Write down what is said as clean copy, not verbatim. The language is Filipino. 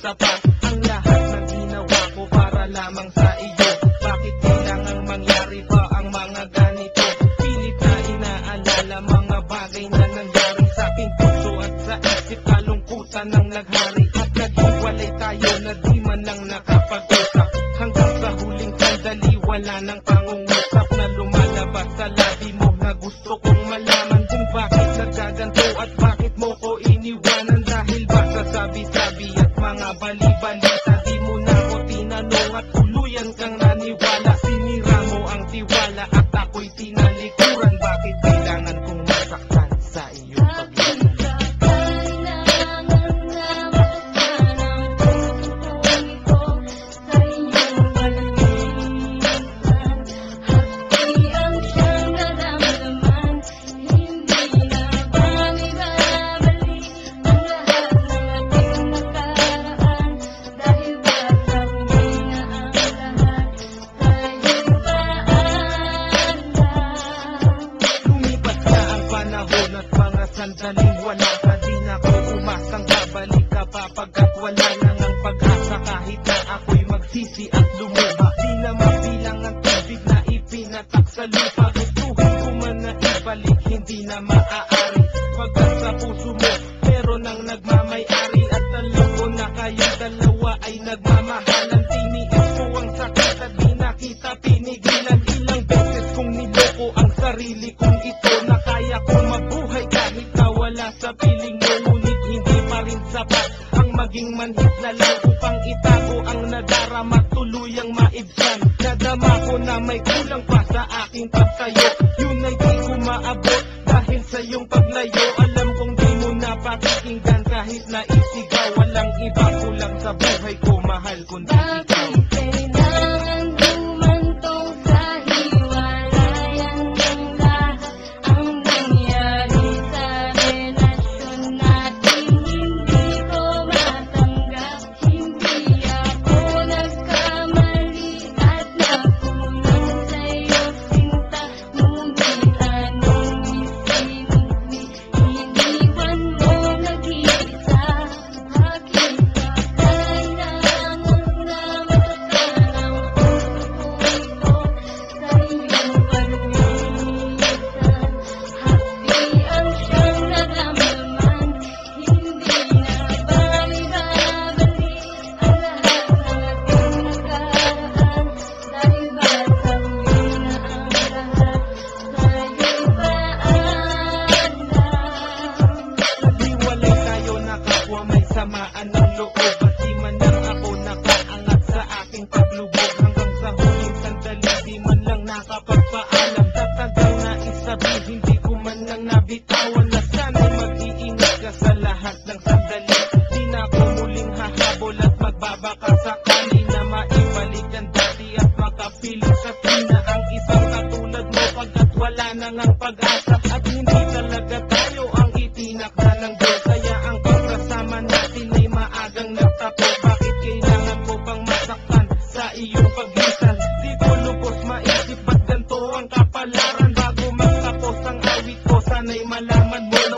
Ang lahat ng ginawa ko para lamang sa iyo. Bakit kailangang mangyari pa ang mga ganito? Pilit na inaalala mga bagay na nangyari sa aking puso at sa isip. Kalungkutan ng naghari at naghiwalay tayo na di man lang nakapag-usap. Hanggang sa huling sandali wala nang pangungusap na lumalabas sa labi mo na gusto kong malaman kung bakit nagkaganto at bakit mo ko iniwanan. Dahil ba sa sabi-sabi at mga bali-balita di mo na ako tinanong at tuluyan kang naniwala. Sinira mo ang tiwala at ako'y tinalikuran. Bakit kailangan kong masaktan sa iyong paglisan? Sandaling wala ka, di na ko umasang babalik ka pa pagkat wala nang ang pag-asa. Kahit na ako'y magsisi at lumuha, di na mabilang ang tubig na ipinatak sa lupa. Gustuhin ko man na ibalik, hindi na maaari. Pagkat sa puso mo, meron nang nagmamay-ari. At alam ko na kayong dalawa ay nagmamahalan. Tiniis ko ang sakit at di nakita pinigilan. Ilang beses kong niloko ang sarili kong ito na kaya kong mabuhay kahit na wala sa piling mo. Ngunit hindi pa rin sapat ang maging manhid na lang upang itago ang nadarama, tuluyang maibsan. Nadama ko na may kulang pa sa aking pagtayo. Yun ay di ko maabot dahil sa iyong paglayo. Alam kong di mo na pakikinggan kahit na isigaw. Walang iba kulang sa buhay ko, mahal kundi ikaw. Samaan ng loob at di man lang ako nakaangat sa aking paglubog. Hanggang sa huling sandali di man lang nakapagpaalam. Tatagal na isabi, hindi ko man lang nabitawan na sana'y mag-iingat ka sa lahat ng sandali. Di na ako muling hahabol at magbabaka sakali na maibalik ang dati at makapiling sa tina ang isang katulad mo pagkat wala nang ang pag-asa. At hindi talaga tayo ang itinakda ng Diyos, kaya ang pagsasama natin ay maagang nagtapo. Bakit kailangan ko pang masaktan sa iyong paglisan? Di ko lubos maisip ba't ganito ang kapalaran. Bago magtapos ang awit ko, sana'y malaman mo na